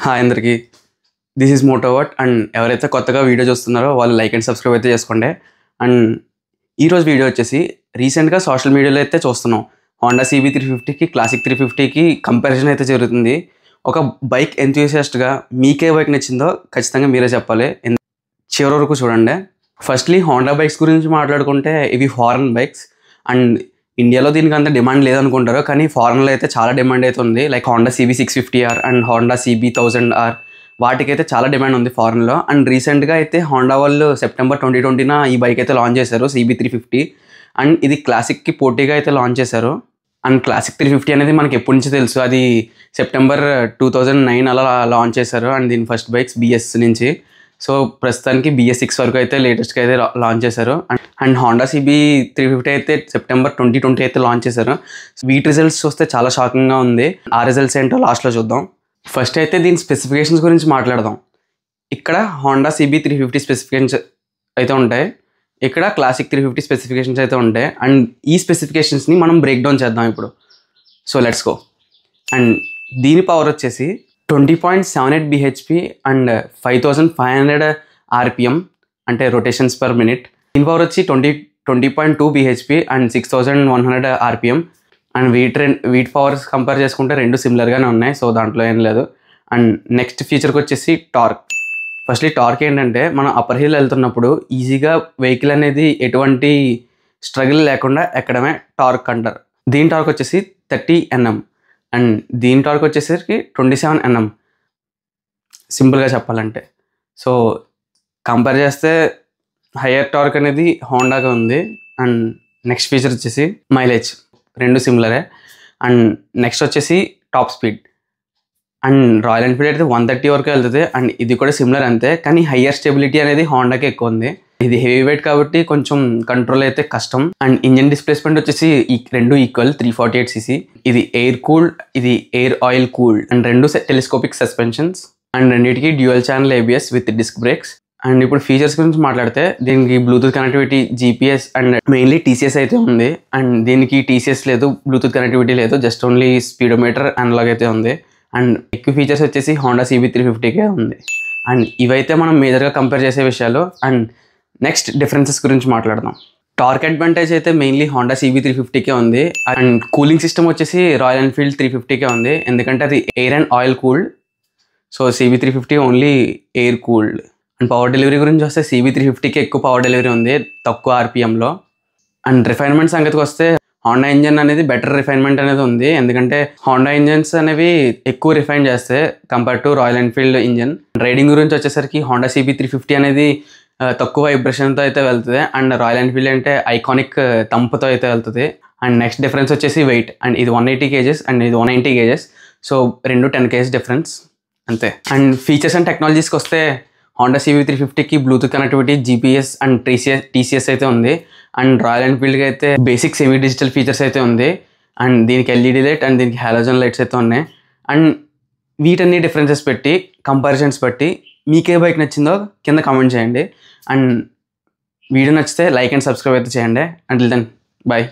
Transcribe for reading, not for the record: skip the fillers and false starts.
Hi అందరికీ, this is మోటోవర్ట్. And ఎవరైతే కొత్తగా వీడియో చూస్తున్నారో వాళ్ళు లైక్ అండ్ సబ్స్క్రైబ్ అయితే చేసుకోండి. అండ్ ఈరోజు వీడియో వచ్చేసి రీసెంట్గా సోషల్ మీడియాలో అయితే చూస్తున్నాం. హోండా CB 350కి క్లాసిక్ 350కి కంపారిజన్ అయితే జరుగుతుంది. ఒక బైక్ ఎంతూసియాస్ట్గా మీకే బైక్ నచ్చిందో ఖచ్చితంగా మీరే చెప్పాలి. చివరి వరకు చూడండి. ఫస్ట్లీ హోండా బైక్స్ గురించి మాట్లాడుకుంటే ఇవి ఫారెన్ బైక్స్. అండ్ ఇండియాలో దీనికి అంత డిమాండ్ లేదనుకుంటారు, కానీ ఫారెన్లో అయితే చాలా డిమాండ్ అయితే ఉంది. Like Honda CB 650R and Honda CB 1000R వాటికైతే చాలా డిమాండ్ ఉంది ఫారెన్లో. అండ్ రీసెంట్గా అయితే హోండా వాళ్ళు సెప్టెంబర్ 2020 ఈ బైక్ అయితే లాంచ్ చేశారు, CB 350. అండ్ ఇది క్లాసిక్కి పోటీగా అయితే లాంచ్ చేశారు. అండ్ క్లాసిక్ 350 అనేది మనకి ఎప్పటి నుంచి తెలుసు, అది సెప్టెంబర్ 2009 అలా లాంచ్ చేశారు. అండ్ దీని ఫస్ట్ బైక్స్ BS నుంచి. సో ప్రస్తుతానికి BS6 వరకు అయితే లేటెస్ట్గా అయితే లాంచ్ చేశారు. అండ్ హోండా CB 350 అయితే సెప్టెంబర్ 2020 అయితే లాంచ్ చేశారు. వీటి రిజల్ట్స్ చూస్తే చాలా షాకింగ్గా ఉంది. ఆ రిజల్ట్స్ ఏంటో లాస్ట్లో చూద్దాం. ఫస్ట్ అయితే దీని స్పెసిఫికేషన్స్ గురించి మాట్లాడదాం. ఇక్కడ హోండా CB 350 స్పెసిఫికేషన్స్ అయితే ఉంటాయి, ఇక్కడ క్లాసిక్ 350 స్పెసిఫికేషన్స్ అయితే ఉంటాయి. అండ్ ఈ స్పెసిఫికేషన్స్ని మనం బ్రేక్ డౌన్ చేద్దాం ఇప్పుడు. So let's go. అండ్ దీని పవర్ వచ్చేసి 20.78 bhp అండ్ 5500 RPM అంటే రొటేషన్స్ పర్ మినిట్. దీని పవర్ వచ్చి 20.2 bhp అండ్ 6100 RPM. అండ్ వీటి పవర్స్ కంపేర్ చేసుకుంటే రెండు సిమిలర్గానే ఉన్నాయి, సో దాంట్లో ఏం లేదు. అండ్ నెక్స్ట్ ఫీచర్కి వచ్చేసి టార్క్. ఫస్ట్లీ టార్క్ ఏంటంటే మనం అప్పర్ హిల్ వెళ్తున్నప్పుడు ఈజీగా వెహికల్ అనేది ఎటువంటి స్ట్రగుల్ లేకుండా ఎక్కడమే టార్క్ అంటారు. దీని టార్క్ వచ్చేసి 30 Nm అండ్ దీని టార్క్ వచ్చేసరికి 27 Nm సింపుల్గా చెప్పాలంటే. సో కంపేర్ చేస్తే హయ్యర్ టార్క్ అనేది హోండాగా ఉంది. అండ్ నెక్స్ట్ ఫీచర్ వచ్చేసి మైలేజ్, రెండు సిమిలరే. అండ్ నెక్స్ట్ వచ్చేసి top speed. And royal Enfield అయితే 130 వరకు వెళ్తుంది, అండ్ ఇది కూడా సిమిలర్ అంతే, కానీ హయ్యర్ స్టెబిలిటీ అనేది హోండాకి ఎక్కువ ఉంది. ఇది హెవీ వెయిట్ కాబట్టి కొంచెం కంట్రోల్ అయితే కష్టం. అండ్ ఇంజన్ డిస్ప్లేస్మెంట్ వచ్చేసి రెండు ఈక్వల్ 348cc. ఇది ఎయిర్ కూల్డ్, ఇది ఎయిర్ ఆయిల్ కూల్డ్. అండ్ రెండు టెలిస్కోపిక్ సస్పెన్షన్స్. అండ్ రెండింటికి dual channel ABS with disc brakes. And ఇప్పుడు ఫీచర్స్ గురించి మాట్లాడితే దీనికి Bluetooth connectivity, GPS and mainly TCS అయితే ఉంది. అండ్ దీనికి TCS లేదు, బ్లూటూత్ కనెక్టివిటీ లేదు, జస్ట్ ఓన్లీ స్పీడోమీటర్ అనలాగ్ అయితే ఉంది. అండ్ ఎక్కువ ఫీచర్స్ వచ్చేసి హోండా CB 350కే ఉంది. అండ్ ఇవైతే మనం మేజర్గా కంపేర్ చేసే విషయాలు. అండ్ నెక్స్ట్ డిఫరెన్సెస్ గురించి మాట్లాడదాం. టార్క్ అడ్వాంటేజ్ అయితే మెయిన్లీ హోండా CB 350కే ఉంది. అండ్ కూలింగ్ సిస్టమ్ వచ్చేసి రాయల్ ఎన్ఫీల్డ్ 350కే ఉంది, ఎందుకంటే అది air and oil cooled. So CB 350 only air cooled. And power delivery గురించి వస్తే CB 350కి ఎక్కువ పవర్ డెలివరీ ఉంది, తక్కువ RPMలో. అండ్ రిఫైన్మెంట్ సంగతికి వస్తే హోండా ఇంజన్ అనేది బెటర్ రిఫైన్మెంట్ అనేది ఉంది, ఎందుకంటే హోండా ఇంజన్స్ అనేవి ఎక్కువ రిఫైన్ చేస్తే compare to royal Enfield engine. Riding గురించి వచ్చేసరికి హోండా CB 350 అనేది తక్కువ వైబ్రేషన్తో అయితే వెళ్తుంది. అండ్ రాయల్ ఎన్ఫీల్డ్ అంటే ఐకానిక్ తంపుతో అయితే వెళ్తుంది. అండ్ నెక్స్ట్ డిఫరెన్స్ వచ్చేసి వెయిట్. అండ్ ఇది 180 kgs అండ్ ఇది 190 kgs. సో రెండు 10 kgs డిఫరెన్స్ అంతే. అండ్ ఫీచర్స్ అండ్ టెక్నాలజీస్కి వస్తే హోండా CB 350కి bluetooth connectivity, GPS and TCS అయితే ఉంది. అండ్ రాయల్ ఎన్ఫీల్డ్కి అయితే బేసిక్ సెమీ డిజిటల్ ఫీచర్స్ అయితే ఉంది. అండ్ దీనికి LED లైట్ అండ్ దీనికి హాలోజన్ లైట్స్ అయితే ఉన్నాయి. అండ్ వీటన్ని డిఫరెన్సెస్ పెట్టి, కంపారిజన్స్ బట్టి మీకే బైక్ నచ్చిందో కింద కామెంట్ చేయండి. అండ్ వీడియో నచ్చితే లైక్ అండ్ సబ్స్క్రైబ్ అయితే చేయండి. Until then, bye.